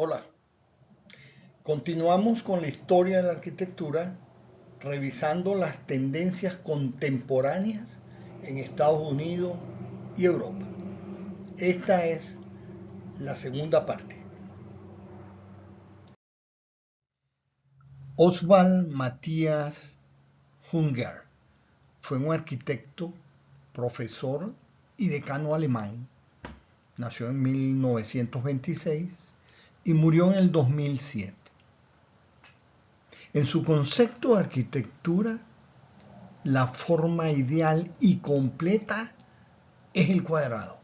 Hola, continuamos con la historia de la arquitectura, revisando las tendencias contemporáneas en Estados Unidos y Europa. Esta es la segunda parte. Oswald Matthias Unger fue un arquitecto, profesor y decano alemán. Nació en 1926 y murió en el 2007. En su concepto de arquitectura, la forma ideal y completa es el cuadrado.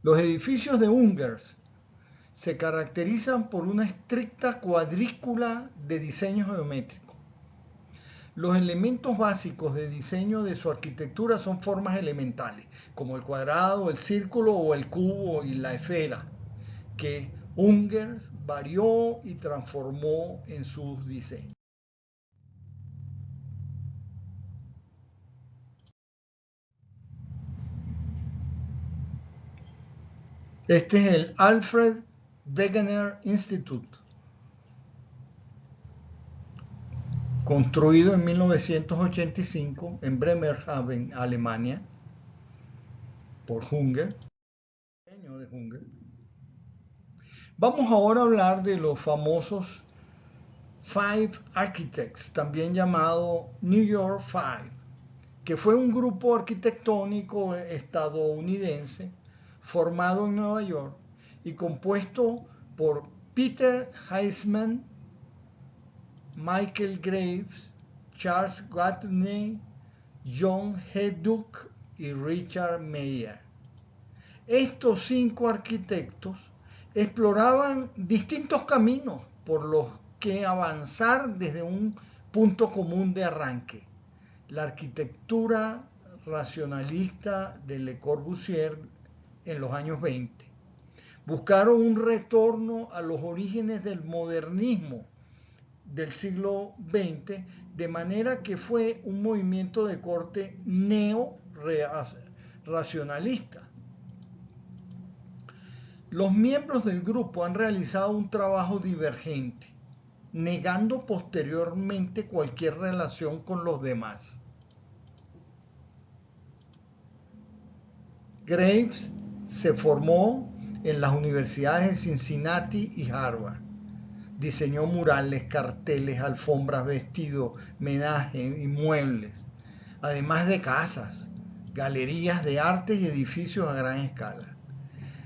Los edificios de Ungers se caracterizan por una estricta cuadrícula de diseño geométrico. Los elementos básicos de diseño de su arquitectura son formas elementales, como el cuadrado, el círculo o el cubo y la esfera, que Ungers varió y transformó en sus diseños. Este es el Alfred Wegener Institute, construido en 1985 en Bremerhaven, Alemania, por Unger. Vamos ahora a hablar de los famosos Five Architects, también llamado New York Five, que fue un grupo arquitectónico estadounidense formado en Nueva York y compuesto por Peter Heisman, Michael Graves, Charles Gaffney, John Hedduck y Richard Meyer. Estos 5 arquitectos exploraban distintos caminos por los que avanzar desde un punto común de arranque: la arquitectura racionalista de Le Corbusier en los años 20. Buscaron un retorno a los orígenes del modernismo del siglo XX, de manera que fue un movimiento de corte neo-racionalista. Los miembros del grupo han realizado un trabajo divergente, negando posteriormente cualquier relación con los demás. Graves se formó en las universidades de Cincinnati y Harvard. Diseñó murales, carteles, alfombras, vestidos, menajes y muebles, además de casas, galerías de arte y edificios a gran escala.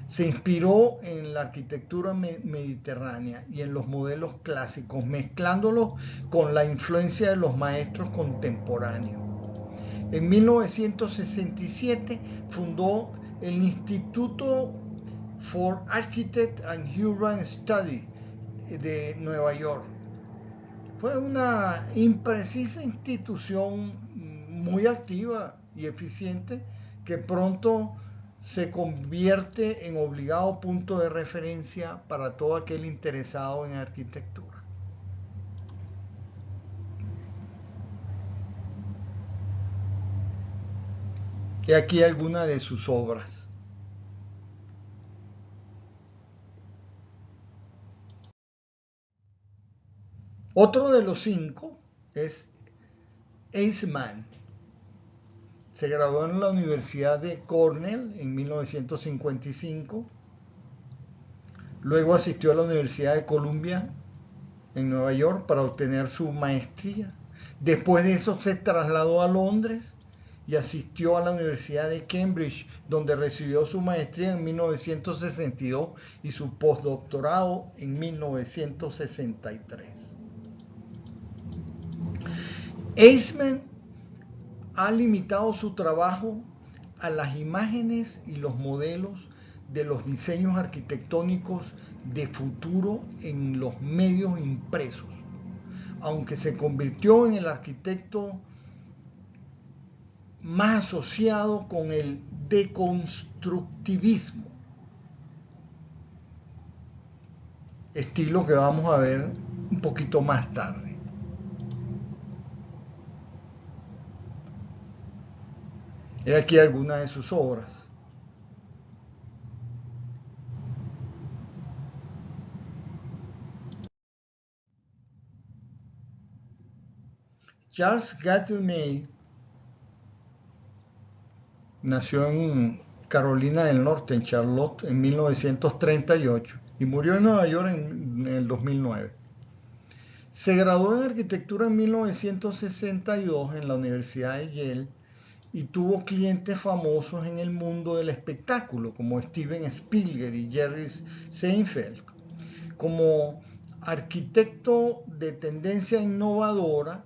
Se inspiró en la arquitectura mediterránea y en los modelos clásicos, mezclándolos con la influencia de los maestros contemporáneos. En 1967 fundó el Instituto for Architect and Urban Study de Nueva York. Fue una imprecisa institución muy activa y eficiente que pronto se convierte en obligado punto de referencia para todo aquel interesado en arquitectura. Y aquí algunas de sus obras. Otro de los 5 es Eisman. Se graduó en la Universidad de Cornell en 1955. Luego asistió a la Universidad de Columbia en Nueva York para obtener su maestría. Después de eso se trasladó a Londres y asistió a la Universidad de Cambridge, donde recibió su maestría en 1962 y su postdoctorado en 1963. Eisman ha limitado su trabajo a las imágenes y los modelos de los diseños arquitectónicos de futuro en los medios impresos, aunque se convirtió en el arquitecto más asociado con el deconstructivismo, estilo que vamos a ver un poquito más tarde. He aquí algunas de sus obras. Charles Gattuney nació en Carolina del Norte, en Charlotte, en 1938 y murió en Nueva York en el 2009. Se graduó en arquitectura en 1962 en la Universidad de Yale y tuvo clientes famosos en el mundo del espectáculo como Steven Spielberg y Jerry Seinfeld. Como arquitecto de tendencia innovadora,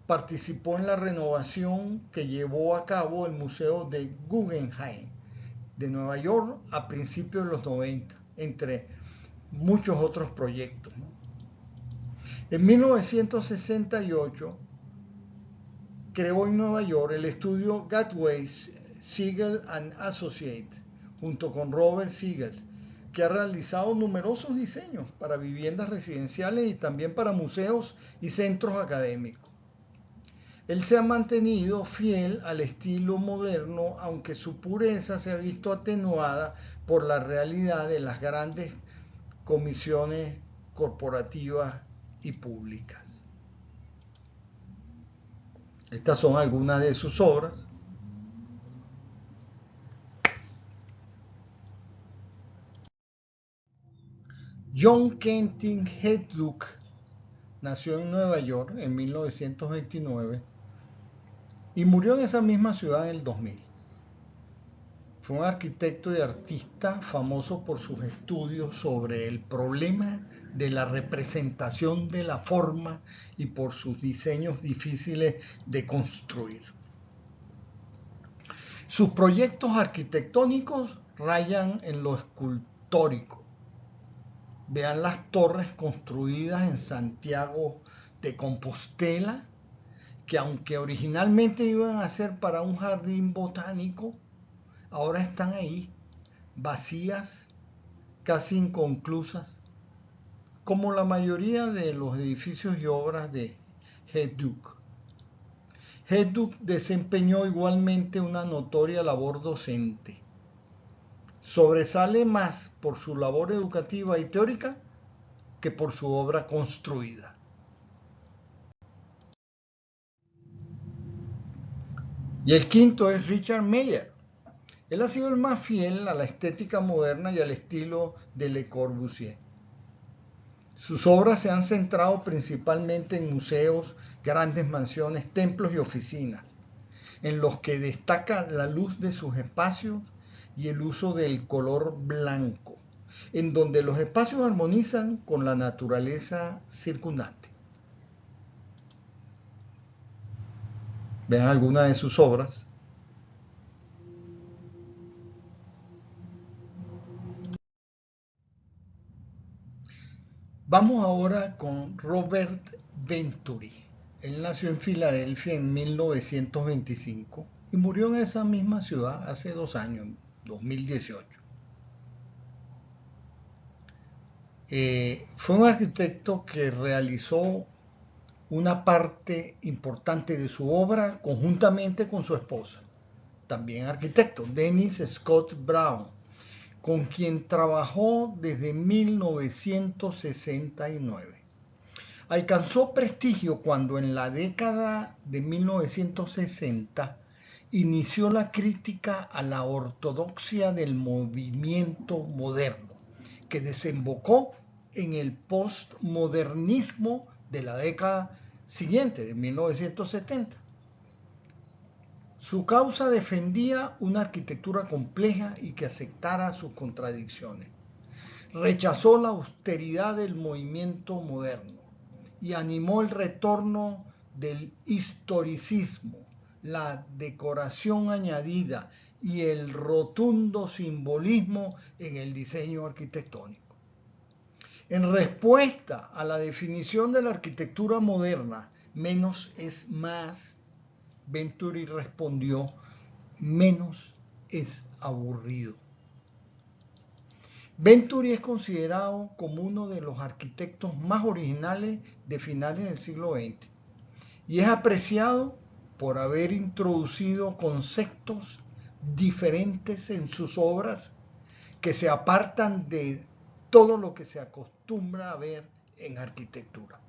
participó en la renovación que llevó a cabo el Museo de Guggenheim de Nueva York a principios de los 90, entre muchos otros proyectos. En 1968 creó en Nueva York el estudio Gateway Siegel and Associates, junto con Robert Siegel, que ha realizado numerosos diseños para viviendas residenciales y también para museos y centros académicos. Él se ha mantenido fiel al estilo moderno, aunque su pureza se ha visto atenuada por la realidad de las grandes comisiones corporativas y públicas. Estas son algunas de sus obras. John Kenton Hejduk nació en Nueva York en 1929 y murió en esa misma ciudad en el 2000. Fue un arquitecto y artista famoso por sus estudios sobre el problema de la representación de la forma y por sus diseños difíciles de construir. Sus proyectos arquitectónicos rayan en lo escultórico. Vean las torres construidas en Santiago de Compostela, que aunque originalmente iban a ser para un jardín botánico, ahora están ahí, vacías, casi inconclusas, como la mayoría de los edificios y obras de Hejduk. Hejduk desempeñó igualmente una notoria labor docente. Sobresale más por su labor educativa y teórica que por su obra construida. Y el quinto es Richard Meier. Él ha sido el más fiel a la estética moderna y al estilo de Le Corbusier. Sus obras se han centrado principalmente en museos, grandes mansiones, templos y oficinas, en los que destaca la luz de sus espacios y el uso del color blanco, en donde los espacios armonizan con la naturaleza circundante. Vean algunas de sus obras. Vamos ahora con Robert Venturi. Él nació en Filadelfia en 1925 y murió en esa misma ciudad hace 2 años, 2018. Fue un arquitecto que realizó una parte importante de su obra conjuntamente con su esposa, también arquitecto, Dennis Scott Brown, con quien trabajó desde 1969. Alcanzó prestigio cuando en la década de 1960 inició la crítica a la ortodoxia del movimiento moderno, que desembocó en el postmodernismo de la década siguiente, de 1970. Su causa defendía una arquitectura compleja y que aceptara sus contradicciones. Rechazó la austeridad del movimiento moderno y animó el retorno del historicismo, la decoración añadida y el rotundo simbolismo en el diseño arquitectónico. En respuesta a la definición de la arquitectura moderna, menos es más, Venturi respondió, menos es aburrido. Venturi es considerado como uno de los arquitectos más originales de finales del siglo XX y es apreciado por haber introducido conceptos diferentes en sus obras que se apartan de todo lo que se acostumbra a ver en arquitectura.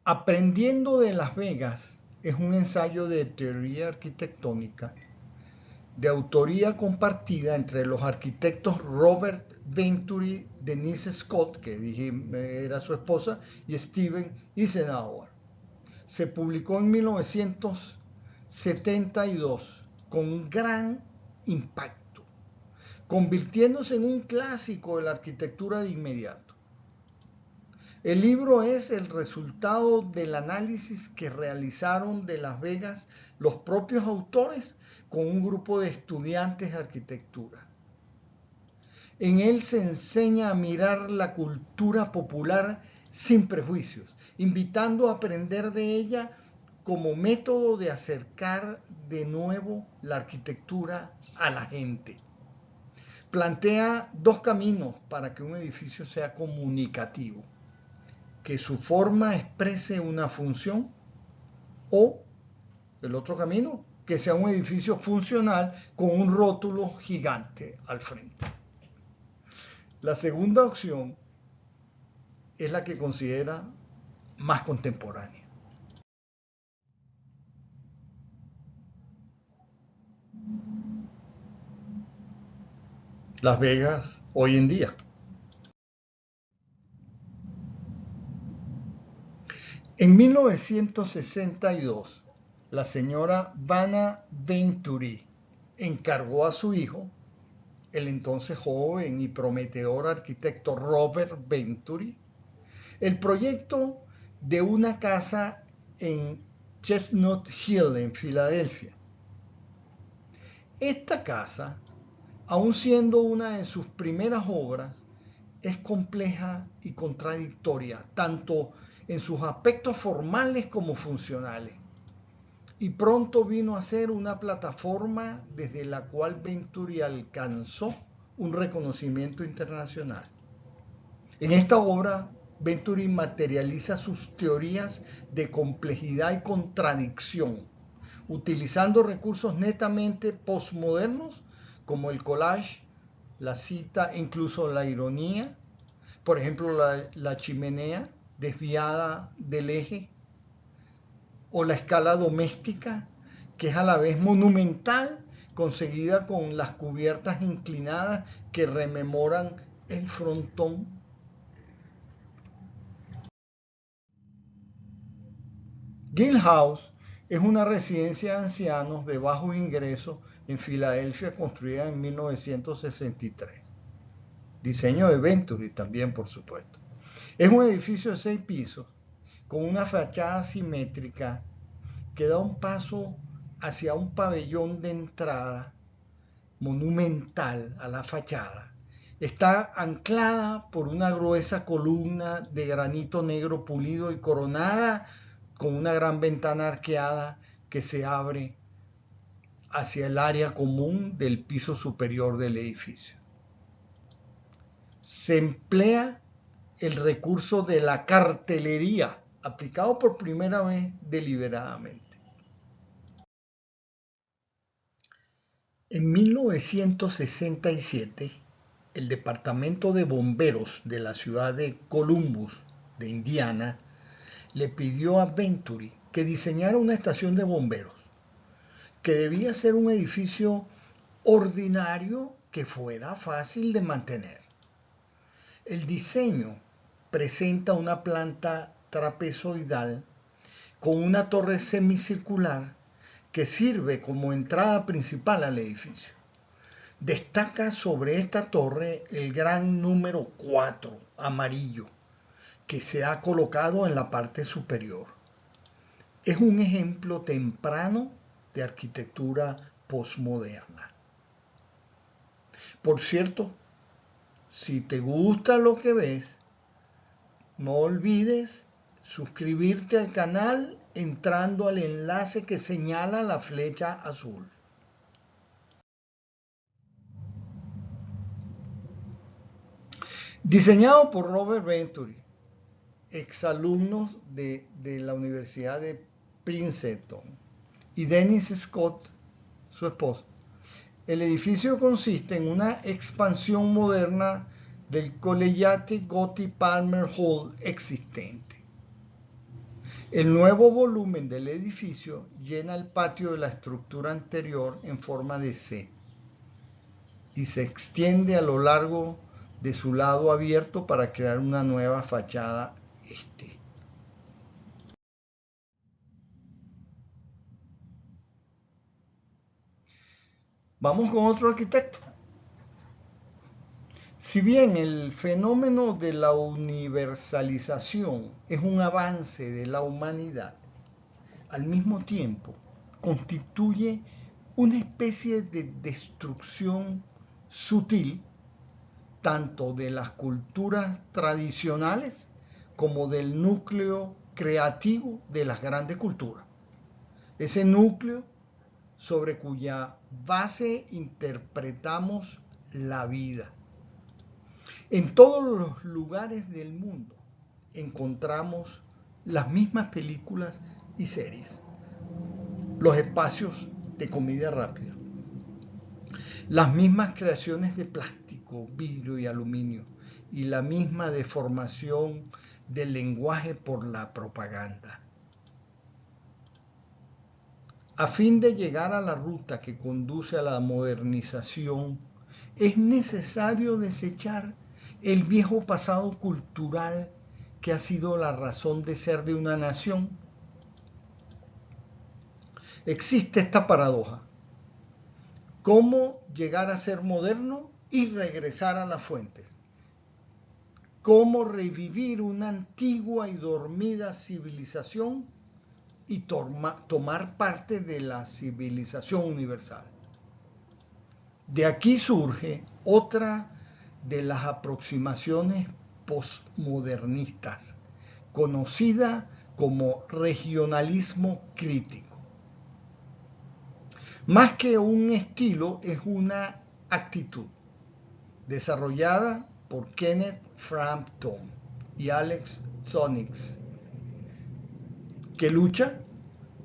Aprendiendo de Las Vegas es un ensayo de teoría arquitectónica de autoría compartida entre los arquitectos Robert Venturi, Denise Scott, que dije era su esposa, y Steven Eisenhower. Se publicó en 1972 con gran impacto, convirtiéndose en un clásico de la arquitectura de inmediato. El libro es el resultado del análisis que realizaron de Las Vegas los propios autores con un grupo de estudiantes de arquitectura. En él se enseña a mirar la cultura popular sin prejuicios, invitando a aprender de ella como método de acercar de nuevo la arquitectura a la gente. Plantea dos caminos para que un edificio sea comunicativo: que su forma exprese una función, o el otro camino, que sea un edificio funcional con un rótulo gigante al frente. La segunda opción es la que considera más contemporánea. Las Vegas hoy en día. En 1962, la señora Vanna Venturi encargó a su hijo, el entonces joven y prometedor arquitecto Robert Venturi, el proyecto de una casa en Chestnut Hill, en Filadelfia. Esta casa, aun siendo una de sus primeras obras, es compleja y contradictoria, tanto en sus aspectos formales como funcionales, y pronto vino a ser una plataforma desde la cual Venturi alcanzó un reconocimiento internacional. En esta obra, Venturi materializa sus teorías de complejidad y contradicción, utilizando recursos netamente postmodernos como el collage, la cita e incluso la ironía. Por ejemplo, la chimenea desviada del eje, o la escala doméstica, que es a la vez monumental, conseguida con las cubiertas inclinadas que rememoran el frontón. Guild House es una residencia de ancianos de bajos ingresos en Filadelfia, construida en 1963. Diseño de Venturi también, por supuesto. Es un edificio de 6 pisos con una fachada simétrica que da un paso hacia un pabellón de entrada monumental a la fachada. Está anclada por una gruesa columna de granito negro pulido y coronada con una gran ventana arqueada que se abre hacia el área común del piso superior del edificio. Se emplea el recurso de la cartelería, aplicado por primera vez deliberadamente. En 1967, el Departamento de Bomberos de la ciudad de Columbus, de Indiana, le pidió a Venturi que diseñara una estación de bomberos, que debía ser un edificio ordinario que fuera fácil de mantener. El diseño presenta una planta trapezoidal con una torre semicircular que sirve como entrada principal al edificio. Destaca sobre esta torre el gran número 4 amarillo que se ha colocado en la parte superior. Es un ejemplo temprano de arquitectura postmoderna. Por cierto, si te gusta lo que ves, no olvides suscribirte al canal entrando al enlace que señala la flecha azul. Diseñado por Robert Venturi, exalumnos de la Universidad de Princeton, y Denise Scott, su esposa, el edificio consiste en una expansión moderna del Collegiate Gotti Palmer Hall existente. El nuevo volumen del edificio llena el patio de la estructura anterior en forma de C y se extiende a lo largo de su lado abierto para crear una nueva fachada este. Vamos con otro arquitecto. Si bien el fenómeno de la universalización es un avance de la humanidad, al mismo tiempo constituye una especie de destrucción sutil tanto de las culturas tradicionales como del núcleo creativo de las grandes culturas. Ese núcleo sobre cuya base interpretamos la vida. En todos los lugares del mundo encontramos las mismas películas y series, los espacios de comida rápida, las mismas creaciones de plástico, vidrio y aluminio y la misma deformación del lenguaje por la propaganda. A fin de llegar a la ruta que conduce a la modernización, es necesario desechar el viejo pasado cultural que ha sido la razón de ser de una nación. Existe esta paradoja. ¿Cómo llegar a ser moderno y regresar a las fuentes? ¿Cómo revivir una antigua y dormida civilización y tomar parte de la civilización universal? De aquí surge otra de las aproximaciones postmodernistas, conocida como regionalismo crítico. Más que un estilo, es una actitud desarrollada por Kenneth Frampton y Alex Tsonix, que lucha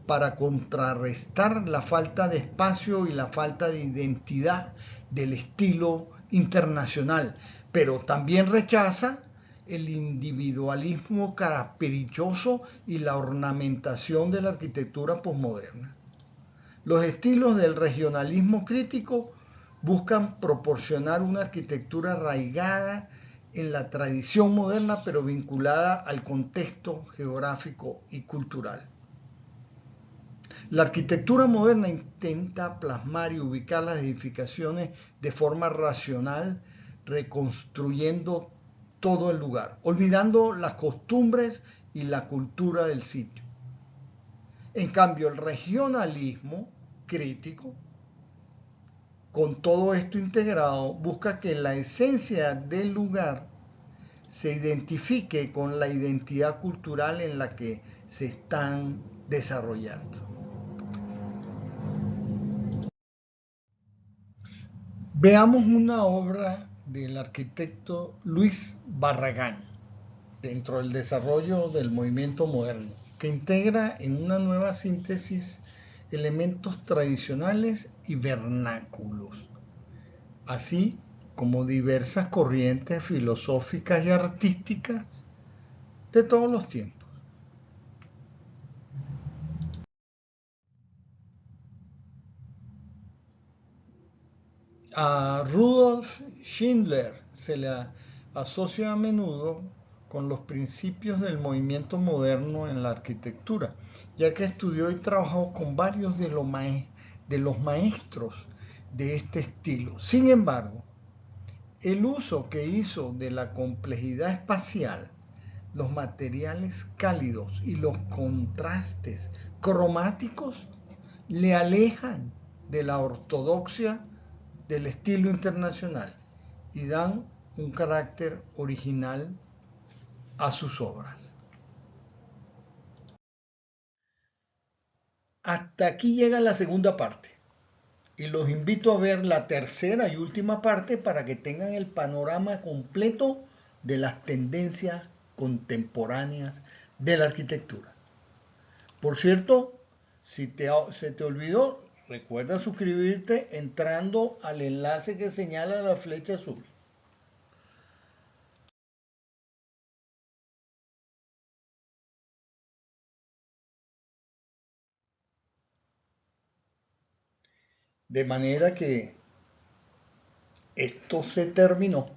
para contrarrestar la falta de espacio y la falta de identidad del estilo internacional, pero también rechaza el individualismo caprichoso y la ornamentación de la arquitectura posmoderna. Los estilos del regionalismo crítico buscan proporcionar una arquitectura arraigada en la tradición moderna, pero vinculada al contexto geográfico y cultural. La arquitectura moderna intenta plasmar y ubicar las edificaciones de forma racional, reconstruyendo todo el lugar, olvidando las costumbres y la cultura del sitio. En cambio, el regionalismo crítico, con todo esto integrado, busca que la esencia del lugar se identifique con la identidad cultural en la que se están desarrollando. Veamos una obra del arquitecto Luis Barragán dentro del desarrollo del movimiento moderno, que integra en una nueva síntesis elementos tradicionales y vernáculos, así como diversas corrientes filosóficas y artísticas de todos los tiempos. A Rudolf Schindler se le asocia a menudo con los principios del movimiento moderno en la arquitectura, ya que estudió y trabajó con varios de los maestros de este estilo. Sin embargo, el uso que hizo de la complejidad espacial, los materiales cálidos y los contrastes cromáticos le alejan de la ortodoxia del estilo internacional y dan un carácter original a sus obras. Hasta aquí llega la segunda parte y los invito a ver la tercera y última parte para que tengan el panorama completo de las tendencias contemporáneas de la arquitectura. Por cierto, si se te olvidó, recuerda suscribirte entrando al enlace que señala la flecha azul. De manera que esto se terminó.